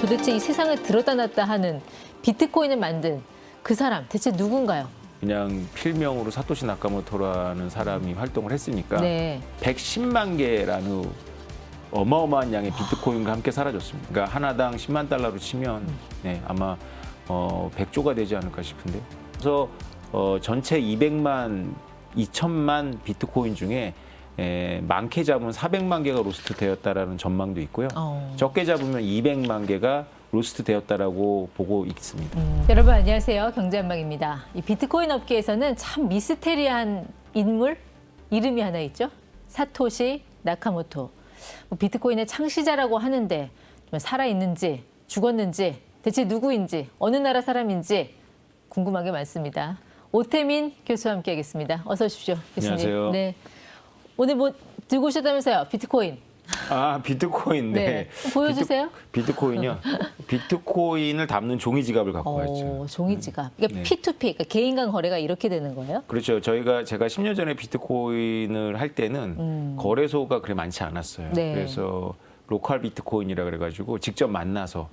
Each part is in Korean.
도대체 이 세상을 들었다 놨다 하는 비트코인을 만든 그 사람 대체 누군가요? 그냥 필명으로 사토시 나카모토라는 사람이 활동을 했으니까 네. 110만 개라는 어마어마한 양의 비트코인과 함께 사라졌습니다. 그러니까 하나당 10만 달러로 치면 네, 아마 100조가 되지 않을까 싶은데요. 그래서 전체 200만 비트코인 중에 많게 잡으면 400만 개가 로스트 되었다라는 전망도 있고요. 적게 잡으면 200만 개가 로스트 되었다라고 보고 있습니다. 여러분 안녕하세요. 경제한방입니다. 이 비트코인 업계에서는 참 미스테리한 인물 이름이 하나 있죠. 사토시 나카모토. 비트코인의 창시자라고 하는데 살아있는지 죽었는지 대체 누구인지 어느 나라 사람인지 궁금한 게 많습니다. 오태민 교수와 함께하겠습니다. 어서 오십시오. 교수님. 안녕하세요. 네. 오늘 뭐 들고 오셨다면서요. 비트코인. 아, 비트코인. 네. 보여주세요. 비트코인이요. 비트코인을 담는 종이 지갑을 갖고 왔죠. 종이 지갑. 그러니까 네. P2P, 그러니까 개인 간 거래가 이렇게 되는 거예요? 그렇죠. 제가 10년 전에 비트코인을 할 때는 거래소가 그래 많지 않았어요. 네. 그래서 로컬 비트코인이라 그래가지고 직접 만나서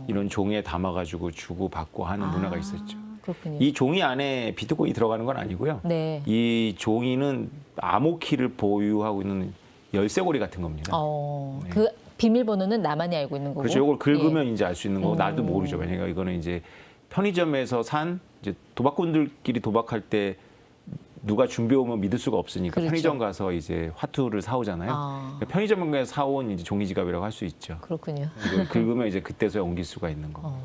이런 종이에 담아가지고 주고 받고 하는 문화가 있었죠. 그렇군요. 이 종이 안에 비트코인이 들어가는 건 아니고요. 네. 이 종이는 암호키를 보유하고 있는 열쇠고리 같은 겁니다. 네. 그 비밀번호는 나만이 알고 있는 거고. 그렇죠. 이걸 긁으면 예. 이제 알 수 있는 거고 나도 모르죠. 왜냐면 이거는 이제 편의점에서 산 이제 도박꾼들끼리 도박할 때 누가 준비해 오면 믿을 수가 없으니까 그렇죠. 편의점 가서 이제 화투를 사오잖아요. 그러니까 편의점에 사온 이제 종이 지갑이라고 할 수 있죠. 그렇군요. 이걸 긁으면 이제 그때서야 옮길 수가 있는 거.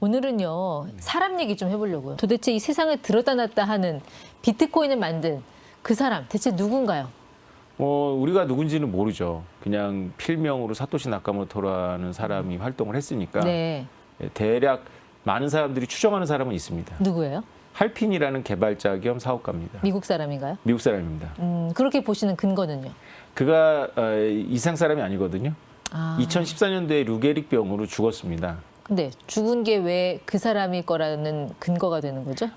오늘은요 사람 얘기 좀 해보려고요. 도대체 이 세상을 들었다 놨다 하는 비트코인을 만든 그 사람 대체 누군가요? 우리가 누군지는 모르죠. 그냥 필명으로 사토시 나카모토라는 사람이 활동을 했으니까 네. 대략 많은 사람들이 추정하는 사람은 있습니다. 누구예요? 할핀이라는 개발자 겸 사업가입니다. 미국 사람인가요? 미국 사람입니다. 그렇게 보시는 근거는요? 그가 이상 사람이 아니거든요. 아. 2014년도에 루게릭병으로 죽었습니다. 근데 죽은 게 왜 그 사람일 거라는 근거가 되는 거죠?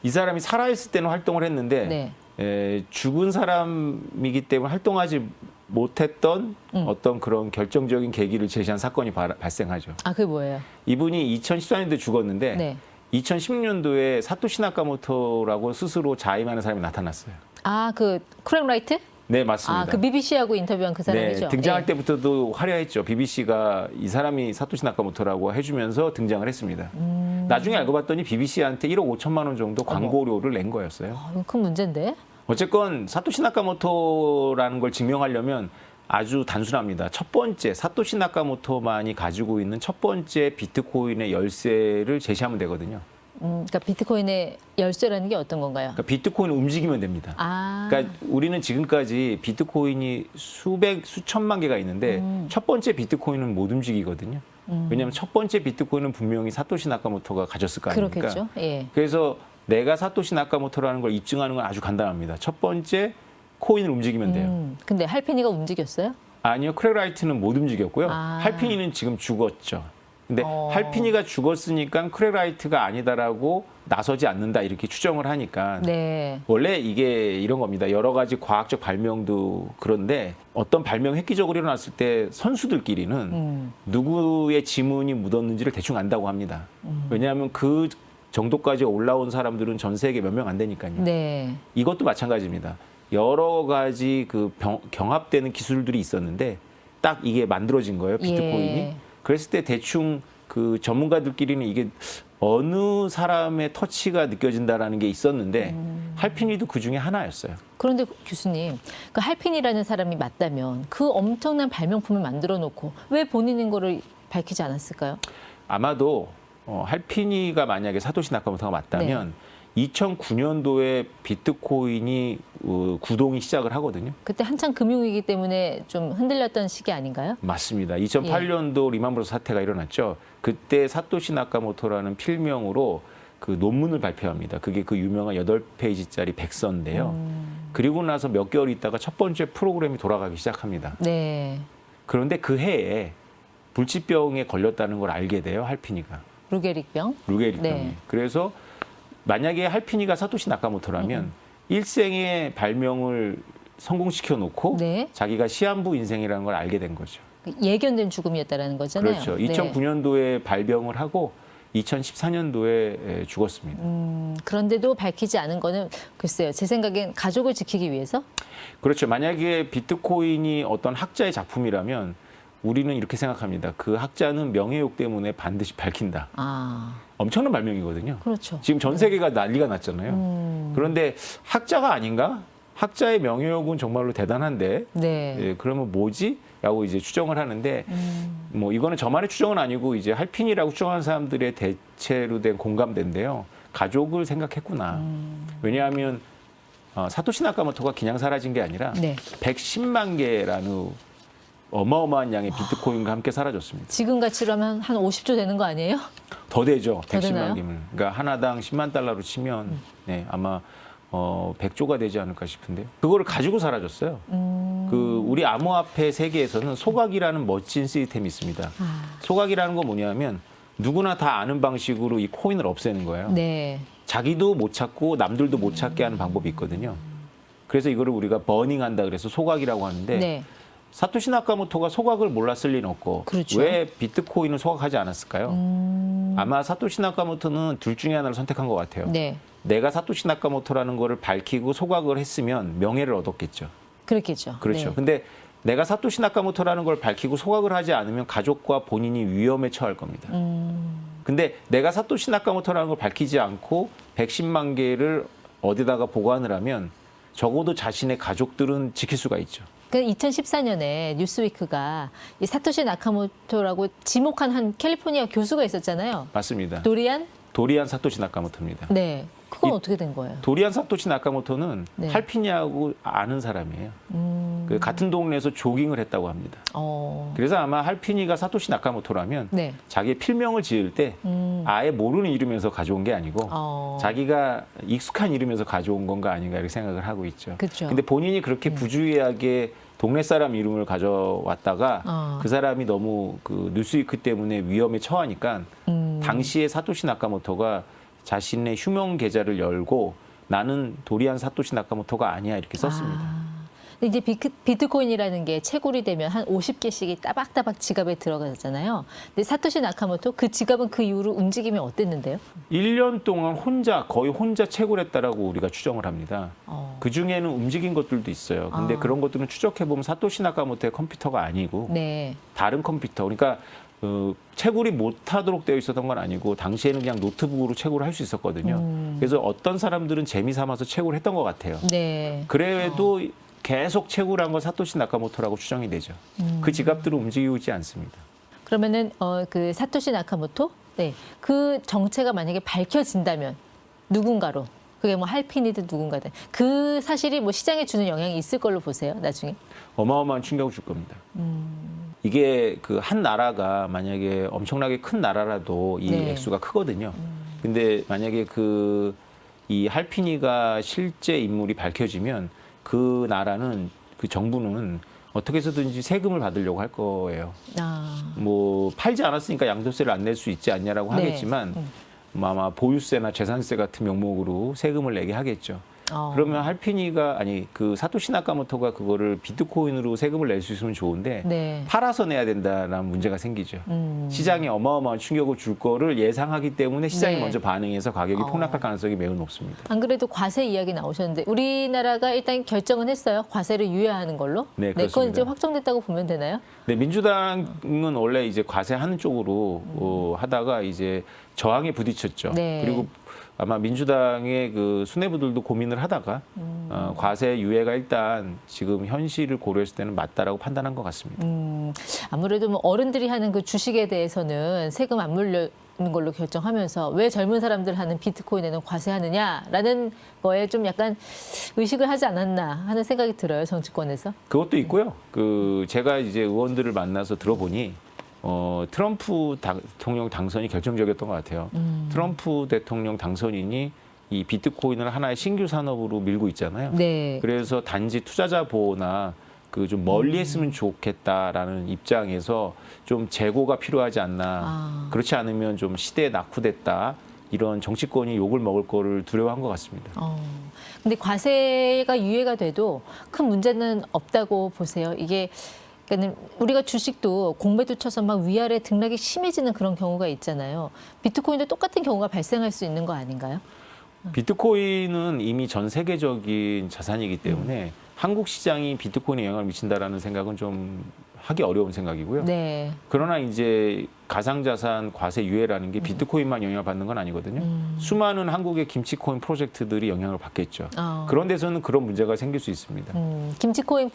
이 사람이 살아있을 때는 활동을 했는데 네. 죽은 사람이기 때문에 활동하지 못했던 어떤 그런 결정적인 계기를 제시한 사건이 발생하죠. 그게 뭐예요? 이분이 2014년도에 죽었는데 네. 2016년도에 사토시 나카모토라고 스스로 자임하는 사람이 나타났어요. 그 크랙 라이트? 네, 맞습니다. 그 BBC하고 인터뷰한 그 사람이죠? 네, 등장할 예. 때부터도 화려했죠. BBC가 이 사람이 사토시 나카모토라고 해주면서 등장을 했습니다. 나중에 알고 봤더니 BBC한테 1억 5천만 원 정도 광고료를 낸 거였어요. 이건 큰 문제인데? 어쨌건 사토시 나카모토라는 걸 증명하려면 아주 단순합니다. 첫 번째, 사토시 나카모토만이 가지고 있는 첫 번째 비트코인의 열쇠를 제시하면 되거든요. 그러니까 비트코인의 열쇠라는 게 어떤 건가요? 그러니까 비트코인을 움직이면 됩니다. 그러니까 우리는 지금까지 비트코인이 수천만 개가 있는데 첫 번째 비트코인은 못 움직이거든요. 왜냐하면 첫 번째 비트코인은 분명히 사토시 나카모토가 가졌을 거 아닙니까? 그렇겠죠. 예. 그래서 내가 사토시 나카모토라는 걸 입증하는 건 아주 간단합니다. 첫 번째 코인을 움직이면 돼요. 근데 할피니가 움직였어요? 아니요. 크랙 라이트는 못 움직였고요. 아. 할피니는 지금 죽었죠. 근데 할피니가 죽었으니까 크랙 라이트가 아니다라고 나서지 않는다 이렇게 추정을 하니까 네. 원래 이게 이런 겁니다. 여러 가지 과학적 발명도 그런데 어떤 발명 획기적으로 일어났을 때 선수들끼리는 누구의 지문이 묻었는지를 대충 안다고 합니다. 왜냐하면 그 정도까지 올라온 사람들은 전 세계 몇 명 안 되니까요. 네. 이것도 마찬가지입니다. 여러 가지 경합되는 기술들이 있었는데 딱 이게 만들어진 거예요. 비트코인이. 예. 그랬을 때 대충 그 전문가들끼리는 이게 어느 사람의 터치가 느껴진다라는 게 있었는데 할피니도 그 중에 하나였어요. 그런데 교수님, 그 할핀이라는 사람이 맞다면 그 엄청난 발명품을 만들어 놓고 왜 본인인 거를 밝히지 않았을까요? 아마도 할피니가 만약에 사토시 나카모토가 맞다면 2009년도에 비트코인이 구동이 시작을 하거든요. 그때 한창 금융위기 때문에 좀 흔들렸던 시기 아닌가요? 맞습니다. 2008년도 리만브러스 사태가 일어났죠. 그때 사토시 나카모토라는 필명으로 그 논문을 발표합니다. 그게 그 유명한 8페이지짜리 백서인데요. 그리고 나서 몇 개월 있다가 첫 번째 프로그램이 돌아가기 시작합니다. 네. 그런데 그 해에 불치병에 걸렸다는 걸 알게 돼요. 할피니가. 루게릭병. 루게릭병이. 네. 그래서 만약에 할피니가 사토시 나카모토라면 일생의 발명을 성공시켜 놓고 네. 자기가 시한부 인생이라는 걸 알게 된 거죠. 예견된 죽음이었다라는 거잖아요. 그렇죠. 네. 2009년도에 발병을 하고 2014년도에 죽었습니다. 그런데도 밝히지 않은 거는 글쎄요. 제 생각엔 가족을 지키기 위해서? 그렇죠. 만약에 비트코인이 어떤 학자의 작품이라면 우리는 이렇게 생각합니다. 그 학자는 명예욕 때문에 반드시 밝힌다. 아, 엄청난 발명이거든요. 그렇죠. 지금 전 세계가 난리가 났잖아요. 그런데 학자가 아닌가? 학자의 명예욕은 정말로 대단한데 네. 예, 그러면 뭐지? 라고 이제 추정을 하는데 뭐 이거는 저만의 추정은 아니고 이제 할핀이라고 추정하는 사람들의 대체로 된 공감대인데요. 가족을 생각했구나. 왜냐하면 사토시 나카모토가 그냥 사라진 게 아니라 네. 110만 개라는 어마어마한 양의 비트코인과 함께 사라졌습니다. 지금 가치로 하면 한 50조 되는 거 아니에요? 더 되죠. 더 110만 되나요? 개면. 그러니까 하나당 10만 달러로 치면 네, 아마 100조가 되지 않을까 싶은데요. 그거를 가지고 사라졌어요. 그 우리 암호화폐 세계에서는 소각이라는 멋진 시스템이 있습니다. 소각이라는 건 뭐냐면 누구나 다 아는 방식으로 이 코인을 없애는 거예요. 네. 자기도 못 찾고 남들도 못 찾게 하는 방법이 있거든요. 그래서 이거를 우리가 버닝한다 그래서 소각이라고 하는데 네. 사토시 나카모토가 소각을 몰랐을 리는 없고 그렇죠. 왜 비트코인을 소각하지 않았을까요? 아마 사토시 나카모토는 둘 중에 하나를 선택한 것 같아요. 네. 내가 사토시 나카모토라는 거를 밝히고 소각을 했으면 명예를 얻었겠죠. 그렇겠죠. 그렇죠. 네. 근데 내가 사토시 나카모토라는 걸 밝히고 소각을 하지 않으면 가족과 본인이 위험에 처할 겁니다. 근데 내가 사토시 나카모토라는 걸 밝히지 않고 110만 개를 어디다가 보관을 하면 적어도 자신의 가족들은 지킬 수가 있죠. 그 2014년에 뉴스위크가 이 사토시 나카모토라고 지목한 한 캘리포니아 교수가 있었잖아요. 맞습니다. 도리안? 사토시 나카모토입니다. 네. 그건 이- 어떻게 된 거예요? 도리안 사토시 나카모토는 네. 할피니하고 아는 사람이에요. 그 같은 동네에서 조깅을 했다고 합니다. 그래서 아마 할피니가 사토시 나카모토라면 네. 자기의 필명을 지을 때 아예 모르는 이름에서 가져온 게 아니고 자기가 익숙한 이름에서 가져온 건가 아닌가 이렇게 생각을 하고 있죠. 그쵸. 근데 본인이 그렇게 부주의하게 동네 사람 이름을 가져왔다가 그 사람이 너무 그 뉴스위크 때문에 위험에 처하니까 당시에 사토시 나카모토가 자신의 휴명 계좌를 열고 나는 도리안 사토시 나카모토가 아니야 이렇게 썼습니다. 근데 이제 비트코인이라는 게 채굴이 되면 한 50개씩이 따박따박 지갑에 들어가잖아요. 근데 사토시 나카모토 그 지갑은 그 이후로 움직임이 어땠는데요? 1년 동안 거의 혼자 채굴했다라고 우리가 추정을 합니다. 그 중에는 움직인 것들도 있어요. 근데 그런 것들은 추적해보면 사토시 나카모토의 컴퓨터가 아니고 네. 다른 컴퓨터. 그러니까 채굴이 못하도록 되어 있었던 건 아니고 당시에는 그냥 노트북으로 채굴을 할 수 있었거든요. 그래서 어떤 사람들은 재미 삼아서 채굴을 했던 것 같아요. 네. 그래도 계속 채굴한 건 사토시 나카모토라고 추정이 되죠. 그 지갑들은 움직이고 있지 않습니다. 그러면은 그 사토시 나카모토, 네, 그 정체가 만약에 밝혀진다면 누군가로 그게 뭐 할핀이든 누군가든 그 사실이 뭐 시장에 주는 영향이 있을 걸로 보세요. 나중에. 어마어마한 충격을 줄 겁니다. 이게 그 한 나라가 만약에 엄청나게 큰 나라라도 이 네. 액수가 크거든요. 근데 만약에 이 할피니가 실제 인물이 밝혀지면 그 나라는 그 정부는 어떻게 해서든지 세금을 받으려고 할 거예요. 뭐 팔지 않았으니까 양도세를 안 낼 수 있지 않냐라고 네. 하겠지만 뭐 아마 보유세나 재산세 같은 명목으로 세금을 내게 하겠죠. 그러면 할피니가 그 사토시 나카모토가 그거를 비트코인으로 세금을 낼 수 있으면 좋은데 네. 팔아서 내야 된다라는 문제가 생기죠. 시장에 어마어마한 충격을 줄 거를 예상하기 때문에 시장이 네. 먼저 반응해서 가격이 폭락할 가능성이 매우 높습니다. 안 그래도 과세 이야기 나오셨는데 우리나라가 일단 결정은 했어요. 과세를 유예하는 걸로. 네, 그건 그렇습니다. 이제 확정됐다고 보면 되나요? 네, 민주당은 원래 이제 과세하는 쪽으로 하다가 이제 저항에 부딪혔죠. 네. 그리고 아마 민주당의 그 수뇌부들도 고민을 하다가 과세 유예가 일단 지금 현실을 고려했을 때는 맞다라고 판단한 것 같습니다. 아무래도 뭐 어른들이 하는 그 주식에 대해서는 세금 안 물려는 걸로 결정하면서 왜 젊은 사람들 하는 비트코인에는 과세하느냐라는 거에 좀 약간 의식을 하지 않았나 하는 생각이 들어요, 정치권에서. 그것도 있고요. 제가 이제 의원들을 만나서 들어보니 트럼프 대통령 당선이 결정적이었던 것 같아요. 트럼프 대통령 당선인이 이 비트코인을 하나의 신규 산업으로 밀고 있잖아요. 네. 그래서 단지 투자자 보호나 좀 멀리 했으면 좋겠다라는 입장에서 좀 재고가 필요하지 않나. 그렇지 않으면 좀 시대에 낙후됐다. 이런 정치권이 욕을 먹을 거를 두려워한 것 같습니다. 근데 과세가 유예가 돼도 큰 문제는 없다고 보세요. 이게 그러니까 우리가 주식도 공매도 쳐서 막 위아래 등락이 심해지는 그런 경우가 있잖아요. 비트코인도 똑같은 경우가 발생할 수 있는 거 아닌가요? 비트코인은 이미 전 세계적인 자산이기 때문에 한국 시장이 비트코인에 영향을 미친다라는 생각은 좀 하기 어려운 생각이고요. 네. 그러나 이제 가상자산 과세 유예라는 게 비트코인만 영향을 받는 건 아니거든요. 수많은 한국의 김치코인 프로젝트들이 영향을 받겠죠. 그런 데서는 그런 문제가 생길 수 있습니다. 김치코인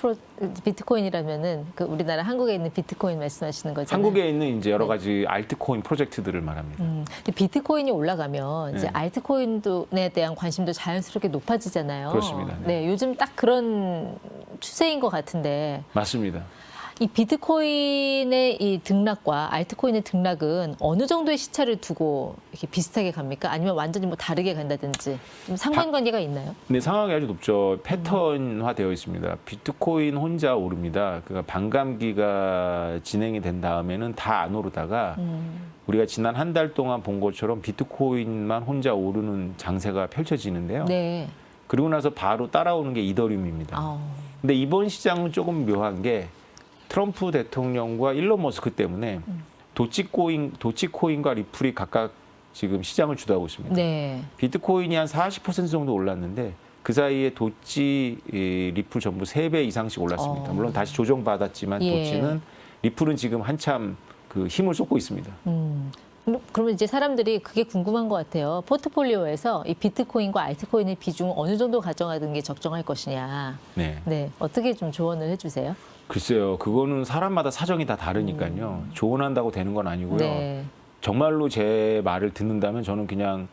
비트코인이라면은 그 우리나라 한국에 있는 비트코인 말씀하시는 거잖아요. 한국에 있는 이제 여러 가지 알트코인 프로젝트들을 말합니다. 근데 비트코인이 올라가면 이제 알트코인에 대한 관심도 자연스럽게 높아지잖아요. 그렇습니다. 네. 네, 요즘 딱 그런 추세인 것 같은데 맞습니다. 이 비트코인의 이 등락과 알트코인의 등락은 어느 정도의 시차를 두고 이렇게 비슷하게 갑니까? 아니면 완전히 뭐 다르게 간다든지 좀 상관관계가 있나요? 네, 상황이 아주 높죠. 패턴화되어 있습니다. 비트코인 혼자 오릅니다. 그러니까 반감기가 진행이 된 다음에는 다 안 오르다가 우리가 지난 한 달 동안 본 것처럼 비트코인만 혼자 오르는 장세가 펼쳐지는데요. 네. 그리고 나서 바로 따라오는 게 이더리움입니다. 근데 이번 시장은 조금 묘한 게 트럼프 대통령과 일론 머스크 때문에 도치코인과 리플이 각각 지금 시장을 주도하고 있습니다. 네. 비트코인이 한 40% 정도 올랐는데 그 사이에 도치, 리플 전부 3배 이상씩 올랐습니다. 물론 다시 조정받았지만 예. 도치는 리플은 지금 한참 그 힘을 쏟고 있습니다. 그러면 이제 사람들이 그게 궁금한 것 같아요. 포트폴리오에서 이 비트코인과 알트코인의 비중 어느 정도 가져가는 게 적정할 것이냐. 네. 네. 어떻게 좀 조언을 해주세요? 글쎄요, 그거는 사람마다 사정이 다 다르니까요. 조언한다고 되는 건 아니고요. 네. 정말로 제 말을 듣는다면 저는 그냥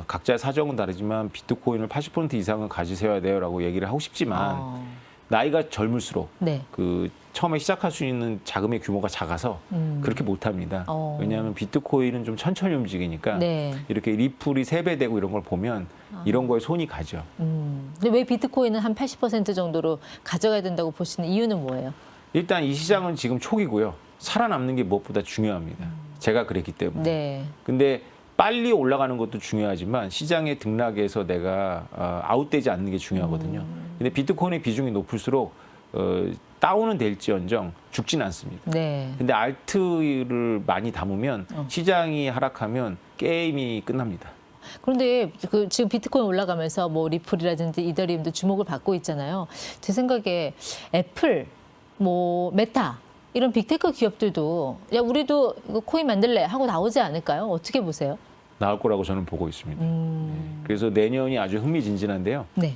각자의 사정은 다르지만 비트코인을 80% 이상은 가지셔야 돼요라고 얘기를 하고 싶지만 나이가 젊을수록 네. 그 처음에 시작할 수 있는 자금의 규모가 작아서 그렇게 못합니다. 왜냐하면 비트코인은 좀 천천히 움직이니까 네. 이렇게 리플이 3배 되고 이런 걸 보면 이런 거에 손이 가죠. 근데 왜 비트코인은 한 80% 정도로 가져가야 된다고 보시는 이유는 뭐예요? 일단 이 시장은 지금 초기고요. 살아남는 게 무엇보다 중요합니다. 제가 그랬기 때문에. 네. 근데 빨리 올라가는 것도 중요하지만 시장의 등락에서 내가 아웃되지 않는 게 중요하거든요. 근데 비트코인의 비중이 높을수록 다운은 될지언정 죽진 않습니다. 네. 근데 알트를 많이 담으면 시장이 하락하면 게임이 끝납니다. 그런데 그 지금 비트코인 올라가면서 뭐 리플이라든지 이더리움도 주목을 받고 있잖아요. 제 생각에 애플, 뭐 메타 이런 빅테크 기업들도 야 우리도 이거 코인 만들래 하고 나오지 않을까요? 어떻게 보세요? 나올 거라고 저는 보고 있습니다. 네. 그래서 내년이 아주 흥미진진한데요. 네.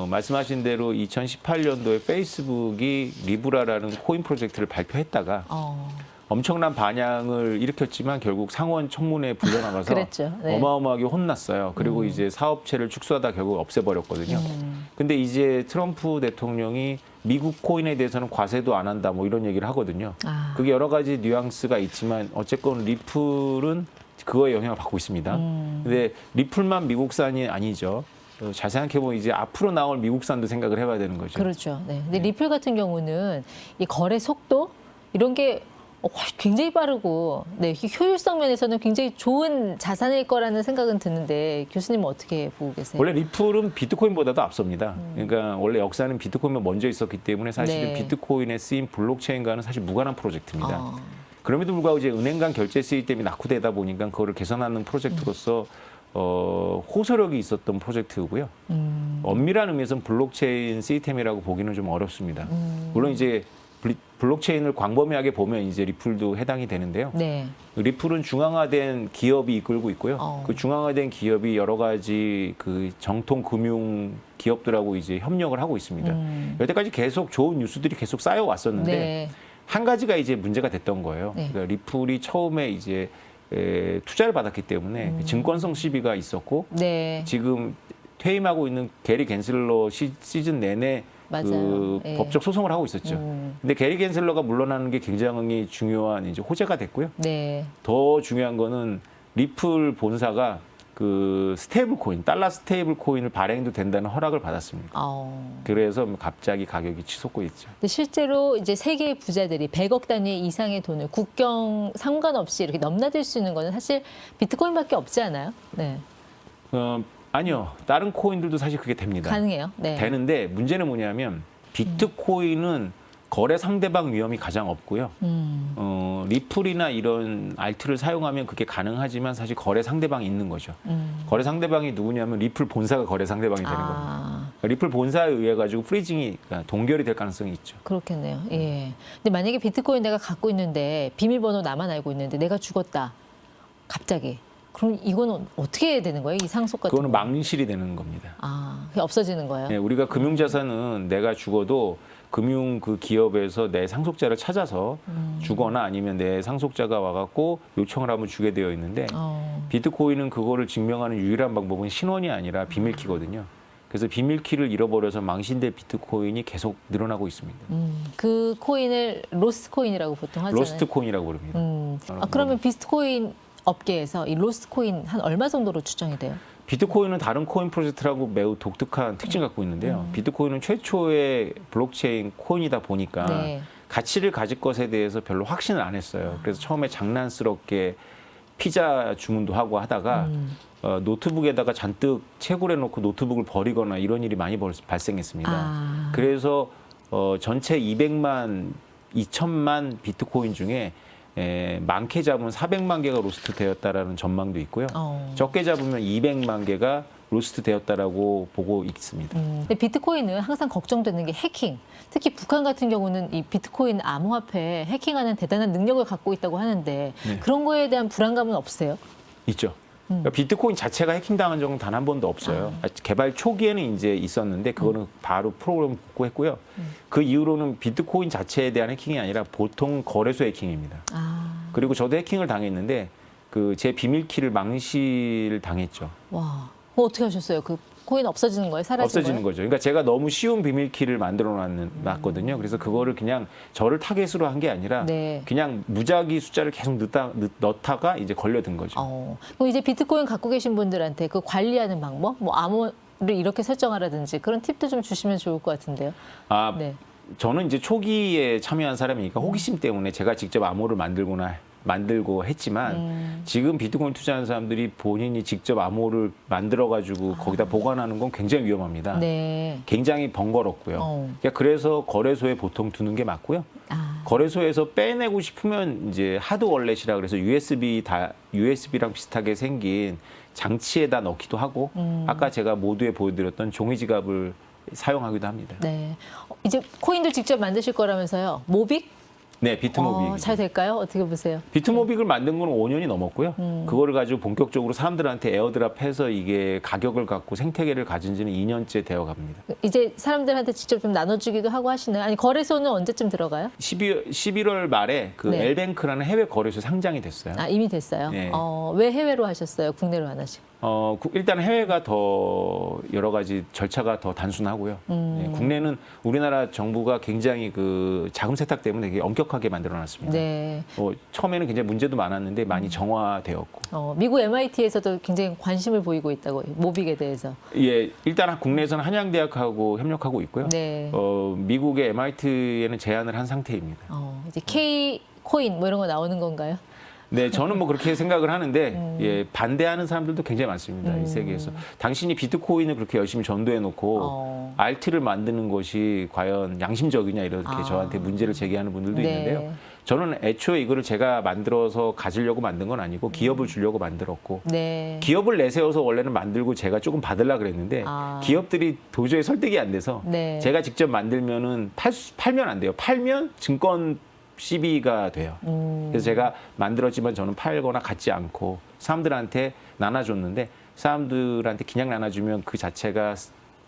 말씀하신 대로 2018년도에 페이스북이 리브라라는 코인 프로젝트를 발표했다가 엄청난 반향을 일으켰지만 결국 상원 청문회에 불려나가서 그랬죠. 네. 어마어마하게 혼났어요. 그리고 이제 사업체를 축소하다 결국 없애버렸거든요. 근데 이제 트럼프 대통령이 미국 코인에 대해서는 과세도 안 한다 뭐 이런 얘기를 하거든요. 그게 여러 가지 뉘앙스가 있지만 어쨌건 리플은 그거에 영향을 받고 있습니다. 근데 리플만 미국산이 아니죠. 잘 생각해보면 이제 앞으로 나올 미국산도 생각을 해봐야 되는 거죠. 그렇죠. 네. 근데 리플 같은 경우는 이 거래 속도 이런 게 굉장히 빠르고 네, 효율성 면에서는 굉장히 좋은 자산일 거라는 생각은 드는데 교수님은 어떻게 보고 계세요? 원래 리플은 비트코인보다도 앞섭니다. 그러니까 원래 역사는 비트코인만 먼저 있었기 때문에 사실은 네. 비트코인에 쓰인 블록체인과는 사실 무관한 프로젝트입니다. 그럼에도 불구하고 이제 은행 간 결제 시스템이 낙후되다 보니까 그거를 개선하는 프로젝트로서 호소력이 있었던 프로젝트고요. 엄밀한 의미에서는 블록체인 시스템이라고 보기는 좀 어렵습니다. 물론 이제 블록체인을 광범위하게 보면 이제 리플도 해당이 되는데요. 네. 리플은 중앙화된 기업이 이끌고 있고요. 그 중앙화된 기업이 여러 가지 그 정통 금융 기업들하고 이제 협력을 하고 있습니다. 여태까지 계속 좋은 뉴스들이 계속 쌓여 왔었는데 네. 한 가지가 이제 문제가 됐던 거예요. 네. 그러니까 리플이 처음에 이제 투자를 받았기 때문에 증권성 시비가 있었고 네. 지금 퇴임하고 있는 게리 갠슬러 시즌 내내 맞아요. 그 예. 법적 소송을 하고 있었죠. 근데 게리 갠슬러가 물러나는 게 굉장히 중요한 이제 호재가 됐고요. 네. 더 중요한 거는 리플 본사가 그 스테이블 코인, 달러 스테이블 코인을 발행도 된다는 허락을 받았습니다. 그래서 갑자기 가격이 치솟고 있죠. 근데 실제로 이제 세계의 부자들이 100억 단위 이상의 돈을 국경 상관없이 이렇게 넘나들 수 있는 거는 사실 비트코인밖에 없지 않아요? 네. 아니요. 다른 코인들도 사실 그게 됩니다. 가능해요. 네. 되는데 문제는 뭐냐면 비트코인은 거래 상대방 위험이 가장 없고요. 리플이나 이런 알트를 사용하면 그게 가능하지만 사실 거래 상대방이 있는 거죠. 거래 상대방이 누구냐면 리플 본사가 거래 상대방이 되는 겁니다. 리플 본사에 의해 가지고 프리징이 동결이 될 가능성이 있죠. 그렇겠네요. 예. 근데 만약에 비트코인 내가 갖고 있는데 비밀번호 나만 알고 있는데 내가 죽었다. 갑자기. 그럼 이거는 어떻게 해야 되는 거예요? 이 상속 같은 그거는 거? 망실이 되는 겁니다. 그게 없어지는 거예요? 네, 우리가 금융자산은 내가 죽어도 금융 그 기업에서 내 상속자를 찾아서 주거나 아니면 내 상속자가 와갖고 요청을 하면 주게 되어 있는데 비트코인은 그거를 증명하는 유일한 방법은 신원이 아니라 비밀키거든요. 그래서 비밀키를 잃어버려서 망신된 비트코인이 계속 늘어나고 있습니다. 그 코인을 로스트 코인이라고 보통 하잖아요. 로스트 코인이라고 부릅니다. 그러면 비트코인 업계에서 이 로스트 코인 한 얼마 정도로 추정이 돼요? 비트코인은 다른 코인 프로젝트라고 매우 독특한 특징을 갖고 있는데요. 비트코인은 최초의 블록체인 코인이다 보니까 네. 가치를 가질 것에 대해서 별로 확신을 안 했어요. 그래서 처음에 장난스럽게 피자 주문도 하고 하다가 노트북에다가 잔뜩 채굴해 놓고 노트북을 버리거나 이런 일이 많이 발생했습니다. 그래서 전체 200만 비트코인 중에 많게 잡으면 400만 개가 로스트 되었다라는 전망도 있고요. 적게 잡으면 200만 개가 로스트 되었다라고 보고 있습니다. 근데 비트코인은 항상 걱정되는 게 해킹. 특히 북한 같은 경우는 이 비트코인 암호화폐 해킹하는 대단한 능력을 갖고 있다고 하는데 그런 거에 대한 불안감은 없으세요? 있죠. 그러니까 비트코인 자체가 해킹당한 적은 단 한 번도 없어요. 개발 초기에는 이제 있었는데 그거는 바로 프로그램 복구했고요. 그 이후로는 비트코인 자체에 대한 해킹이 아니라 보통 거래소 해킹입니다. 그리고 저도 해킹을 당했는데 그 제 비밀키를 망실 당했죠. 와, 그거 어떻게 하셨어요? 그 코인 없어지는 거예요? 사라지는 없어지는 거죠. 그러니까 제가 너무 쉬운 비밀키를 만들어 놨거든요. 그래서 그거를 그냥 저를 타겟으로 한 게 아니라 네. 그냥 무작위 숫자를 계속 넣다가 이제 걸려든 거죠. 그럼 이제 비트코인 갖고 계신 분들한테 그 관리하는 방법, 뭐 암호를 이렇게 설정하라든지 그런 팁도 좀 주시면 좋을 것 같은데요. 네. 저는 이제 초기에 참여한 사람이니까 호기심 때문에 제가 직접 암호를 만들고 했지만 지금 비트코인 투자하는 사람들이 본인이 직접 암호를 만들어가지고 거기다 보관하는 건 굉장히 위험합니다. 네. 굉장히 번거롭고요. 그러니까 그래서 거래소에 보통 두는 게 맞고요. 거래소에서 빼내고 싶으면 이제 하드 월렛이라 그래서 USB랑 비슷하게 생긴 장치에다 넣기도 하고 아까 제가 모두에 보여드렸던 종이 지갑을 사용하기도 합니다. 네. 이제 코인도 직접 만드실 거라면서요. 모빅? 네, 비트모빅. 잘 될까요? 어떻게 보세요? 비트모빅을 만든 건 5년이 넘었고요. 그거를 가지고 본격적으로 사람들한테 에어드랍해서 이게 가격을 갖고 생태계를 가진 지는 2년째 되어 갑니다. 이제 사람들한테 직접 좀 나눠주기도 하고 하시나요? 아니, 거래소는 언제쯤 들어가요? 11월 말에 그 네. 엘뱅크라는 해외 거래소 상장이 됐어요. 이미 됐어요? 네. 왜 해외로 하셨어요? 국내로 안 하시고? 일단 해외가 더 여러 가지 절차가 더 단순하고요. 네, 국내는 우리나라 정부가 굉장히 그 자금 세탁 때문에 되게 엄격하게 만들어놨습니다. 네. 처음에는 굉장히 문제도 많았는데 많이 정화되었고. 미국 MIT에서도 굉장히 관심을 보이고 있다고 모빅에 대해서. 예, 일단 국내에서는 한양대학하고 협력하고 있고요. 네. 미국의 MIT에는 제안을 한 상태입니다. 이제 K 코인 뭐 이런 거 나오는 건가요? 네, 저는 뭐 그렇게 생각을 하는데 예, 반대하는 사람들도 굉장히 많습니다. 이 세계에서. 당신이 비트코인을 그렇게 열심히 전도해놓고 알트를 만드는 것이 과연 양심적이냐 이렇게 저한테 문제를 제기하는 분들도 네. 있는데요. 저는 애초에 이거를 제가 만들어서 가지려고 만든 건 아니고 기업을 주려고 만들었고 네. 기업을 내세워서 원래는 만들고 제가 조금 받으려고 그랬는데 기업들이 도저히 설득이 안 돼서 네. 제가 직접 만들면은 팔면 안 돼요. 팔면 증권 시비가 돼요. 그래서 제가 만들었지만 저는 팔거나 갖지 않고 사람들한테 나눠줬는데 사람들한테 그냥 나눠주면 그 자체가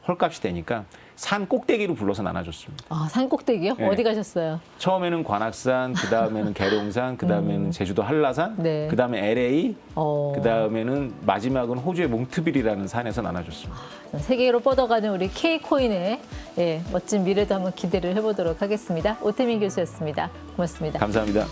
헐값이 되니까 산 꼭대기로 불러서 나눠줬습니다. 산 꼭대기요? 네. 어디 가셨어요? 처음에는 관악산, 그 다음에는 계룡산, 그 다음에는 제주도 한라산, 네. 그 다음에 LA, 그 그 다음에는 마지막은 호주의 몽트빌이라는 산에서 나눠줬습니다. 세계로 뻗어가는 우리 K코인의 멋진 미래도 한번 기대를 해보도록 하겠습니다. 오태민 교수였습니다. 고맙습니다. 감사합니다.